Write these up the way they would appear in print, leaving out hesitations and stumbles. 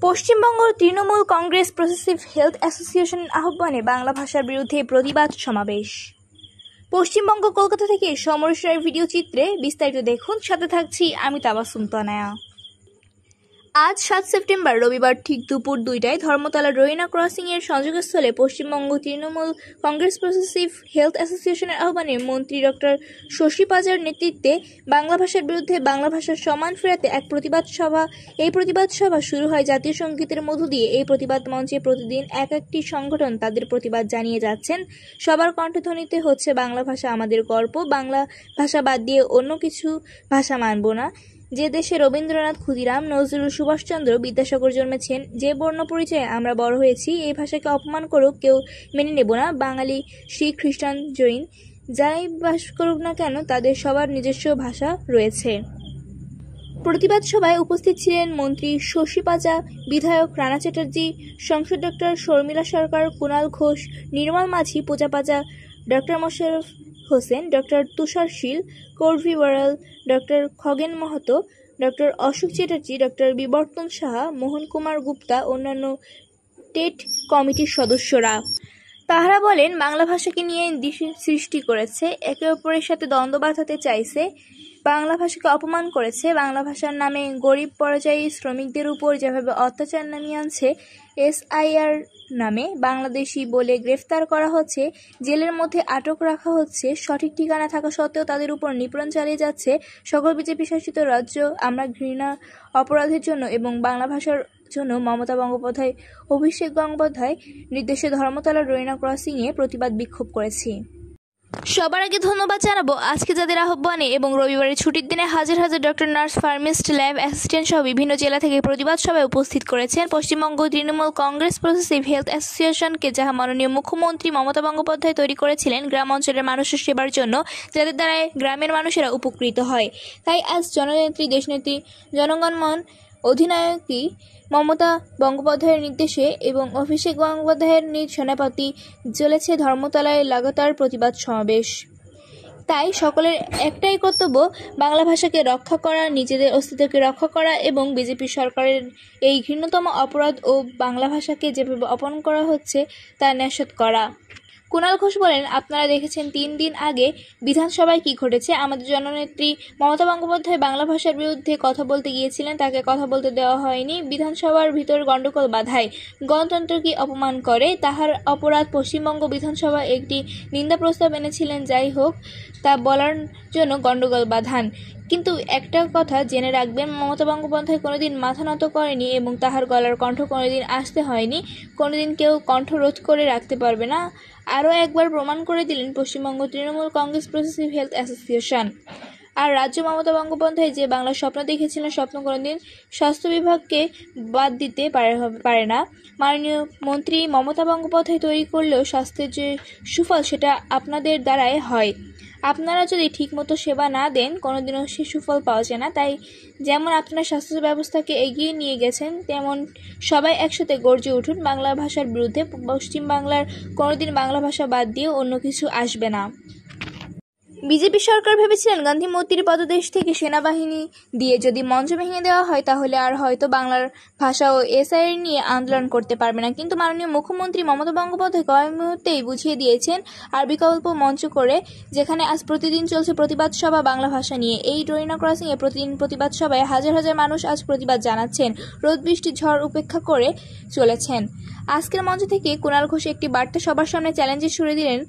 Paschimbanga Trinamool Congress progressive health অ্যাসোসিয়েশনের আহ্বানে বাংলা ভাষার বিরুদ্ধে প্রতিবাদ সমাবেশ। পশ্চিমবঙ্গ, কলকাতা থেকে সমরেশ রায়ের ভিডিও চিত্রে বিস্তারিত দেখুন। সাথে থাকছি আমি তাবাসসুম তনয়া। আজ 7 সেপ্টেম্বর রবিবার ঠিক দুপুর 2টায় Dharmatala Rohina ক্রসিংয়ের সংযোগস্থলে Paschimbanga Trinamool Congress progressive health অ্যাসোসিয়েশনের আহ্বানে মন্ত্রী ডক্টর শশী পাজার নেতৃত্বে বাংলা ভাষার বিরুদ্ধে বাংলা ভাষার সম্মান ফেরাতে এক প্রতিবাদ সভা। এই প্রতিবাদ সভা শুরু হয় জাতীয় সঙ্গীতের মধ্য দিয়ে। এই প্রতিবাদ মঞ্চে প্রতিদিন একটি সংগঠন তাদের প্রতিবাদ জানিয়ে যাচ্ছেন। সবার কণ্ঠধ্বনিতে হচ্ছে বাংলা ভাষা আমাদের গর্ব, বাংলা ভাষা বাদ দিয়ে অন্য কিছু ভাষা মানব না। যে দেশে রবীন্দ্রনাথ, ক্ষুদিরাম, নজরুল, সুভাষচন্দ্র, বিদ্যাসাগর জন্মেছেন, যে বর্ণ পরিচয়ে আমরা বড় হয়েছি, এই ভাষাকে অপমান করুক কেউ মেনে নেব না। বাঙালি, শিখ, খ্রিস্টান, জৈন যাই বাস করুক না কেন, তাদের সবার নিজস্ব ভাষা রয়েছে। প্রতিবাদ সভায় উপস্থিত ছিলেন মন্ত্রী শশী পাজা, বিধায়ক রানা চ্যাটার্জি, সাংসদ doctor Sharmila Sarkar, Kunal Ghosh, Nirmal Majhi, Puja Paja, doctor Mosharraf Hossain, doctor Tushar Sheel, Karvi Baral, doctor Khagen Mahato, doctor Ashok Chatterjee, doctor Bibartan Saha, Mohan Kumar Gupta, অন্যান্য টেট কমিটির সদস্যরা। তাহারা বলেন, বাংলা ভাষাকে নিয়ে সৃষ্টি করেছে, একে অপরের সাথে দ্বন্দ্ব বাঁধাতে চাইছে, বাংলা ভাষাকে অপমান করেছে। বাংলা ভাষার নামে গরিব পর্যায়ী শ্রমিকদের উপর যেভাবে অত্যাচার নামিয়ে আনছে, SIR নামে বাংলাদেশি বলে গ্রেফতার করা হচ্ছে, জেলের মধ্যে আটক রাখা হচ্ছে, সঠিক ঠিকানা থাকা সত্ত্বেও তাদের উপর নিপীড়ন চালিয়ে যাচ্ছে সকল বিজেপি শাসিত রাজ্য। আমরা ঘৃণা অপরাধের জন্য এবং বাংলা ভাষার জন্য মমতা বন্দ্যোপাধ্যায়, অভিষেক গঙ্গোপাধ্যায় নির্দেশে ধর্মতলা রোহিনা ক্রসিংয়ে প্রতিবাদ বিক্ষোভ করেছি। সবার আগে ধন্যবাদ জানাবো আজকে যাদের আহ্বানে এবং রবিবারের ছুটির দিনে হাজার হাজার doctor, nurse, pharmacist, lab assistant সহ বিভিন্ন জেলা থেকে প্রতিবাদ সভায় উপস্থিত করেছেন। Paschimbanga Trinamool Congress progressive health অ্যাসোসিয়েশনকে যাহা মাননীয় মুখ্যমন্ত্রী মমতা বন্দ্যোপাধ্যায় তৈরি করেছিলেন গ্রাম অঞ্চলের মানুষের সেবার জন্য, যাদের দ্বারায় গ্রামের মানুষেরা উপকৃত হয়। তাই আজ জননেত্রী, দেশনেত্রী, জনগণমন অধিনায়কী মমতা বন্দ্যোপাধ্যায়ের নির্দেশে এবং অভিষেক গঙ্গোপাধ্যায়ের সেনাপতি চলেছে ধর্মতলায় লাগাতার প্রতিবাদ সমাবেশ। তাই সকলের একটাই কর্তব্য, বাংলা ভাষাকে রক্ষা করা, নিজেদের অস্তিত্বকে রক্ষা করা এবং বিজেপি সরকারের এই ঘৃণ্যতম অপরাধ ও বাংলা ভাষাকে যেভাবে অপমান করা হচ্ছে তা নিষেধ করা। কুণাল ঘোষ বলেন, আপনারা দেখেছেন 3 দিন আগে বিধানসভায় কি ঘটেছে। আমাদের জননেত্রী মমতা বন্দ্যোপাধ্যায় বাংলা ভাষার বিরুদ্ধে কথা বলতে গিয়েছিলেন, তাকে কথা বলতে দেওয়া হয়নি। বিধানসভার ভিতর গণ্ডগোল বাধায়, গণতন্ত্রকে অপমান করে, তাহার অপরাধ। পশ্চিমবঙ্গ বিধানসভা একটি নিন্দা প্রস্তাব এনেছিলেন, যাই হোক তা বলার জন্য গণ্ডগোল বাধান। কিন্তু একটা কথা জেনে রাখবেন, মমতা বন্দ্যোপাধ্যায় কোনোদিন মাথা নত করেনি এবং তাহার গলার কণ্ঠ কোনোদিন আসতে হয়নি, কোনোদিন কেউ কণ্ঠ রোধ করে রাখতে পারবে না। আরও একবার প্রমাণ করে দিলেন Paschimbanga Trinamool Congress progressive health association. আর রাজ্য মমতা বন্দ্যোপাধ্যায় যে বাংলার স্বপ্ন দেখেছিলেন, স্বপ্ন কোনোদিন স্বাস্থ্য বিভাগকে বাদ দিতে পারে না। মাননীয় মন্ত্রী মমতা বন্দ্যোপাধ্যায় তৈরি করলেও স্বাস্থ্যের যে সুফল সেটা আপনাদের দ্বারাই হয়। আপনারা যদি ঠিকমতো সেবা না দেন, কোনোদিনও সে সুফল পাওয়া যায় না। তাই যেমন আপনারা স্বাস্থ্য ব্যবস্থাকে এগিয়ে নিয়ে গেছেন, তেমন সবাই একসাথে গর্জে উঠুন বাংলা ভাষার বিরুদ্ধে। পশ্চিমবাংলার কোনোদিন বাংলা ভাষা বাদ দিয়ে অন্য কিছু আসবে না। বিজেপি সরকার ভেবেছিলেন গান্ধী মূর্তির পদদেশ থেকে সেনাবাহিনী দিয়ে যদি মঞ্চ ভেঙে দেওয়া হয়, তাহলে আর হয়তো বাংলার ভাষা ও SIR নিয়ে আন্দোলন করতে পারবে না। কিন্তু মাননীয় মুখ্যমন্ত্রী মমতা বন্দ্যোপাধ্যায় কয়েক মুহূর্তেই বুঝিয়ে দিয়েছেন আর বিকল্প মঞ্চ করে, যেখানে আজ প্রতিদিন চলছে প্রতিবাদ সভা বাংলা ভাষা নিয়ে। এই রোহিনা ক্রসিংয়ে প্রতিদিন প্রতিবাদ সভায় হাজার হাজার মানুষ আজ প্রতিবাদ জানাচ্ছেন, রোদ বৃষ্টি ঝড় উপেক্ষা করে চলেছেন। আজকের মঞ্চ থেকে কুণাল ঘোষ একটি বার্তা সবার সামনে চ্যালেঞ্জের সুরে দিলেন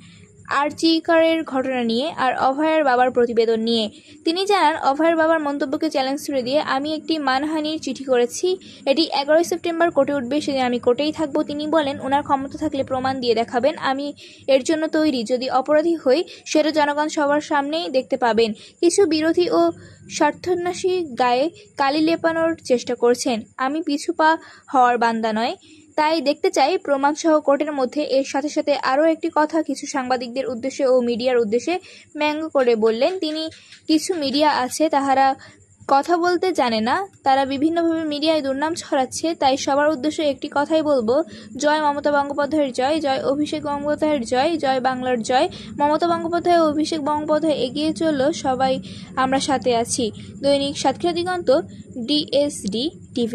আরজিকরের ঘটনা নিয়ে আর অভয়ার বাবার প্রতিবেদন নিয়ে। তিনি জানান, অভয়ার বাবার মন্তব্যকে চ্যালেঞ্জ ছুড়ে দিয়ে আমি একটি মানহানির চিঠি করেছি, এটি 11 সেপ্টেম্বর কোর্টে উঠবে, সেদিন আমি কোর্টেই থাকবো। তিনি বলেন, ওনার ক্ষমতা থাকলে প্রমাণ দিয়ে দেখাবেন, আমি এর জন্য তৈরি। যদি অপরাধী হই, সেটা জনগণ সবার সামনেই দেখতে পাবেন। কিছু বিরোধী ও স্বার্থান্বেষী গায়ে কালি লেপানোর চেষ্টা করছেন। আমি পিছু পা হওয়ার বান্দা নয়, তাই দেখতে চাই প্রমাণসহ কোর্টের মধ্যে। এর সাথে সাথে আরও একটি কথা কিছু সাংবাদিকদের উদ্দেশ্যে ও মিডিয়ার উদ্দেশ্যে ব্যঙ্গ করে বললেন তিনি, কিছু মিডিয়া আছে তাহারা কথা বলতে জানে না, তারা বিভিন্নভাবে মিডিয়ায় দুর্নাম ছড়াচ্ছে। তাই সবার উদ্দেশ্যে একটি কথাই বলবো, জয় মমতা বন্দ্যোপাধ্যায়ের জয়, জয় অভিষেক গঙ্গোপাধ্যায়ের জয়, জয় বাংলার জয়। মমতা বন্দ্যোপাধ্যায় ও অভিষেক বন্দ্যোপাধ্যায় এগিয়ে চলল, সবাই আমরা সাথে আছি। দৈনিক সাতক্ষীরা দিগন্ত, DSD TV।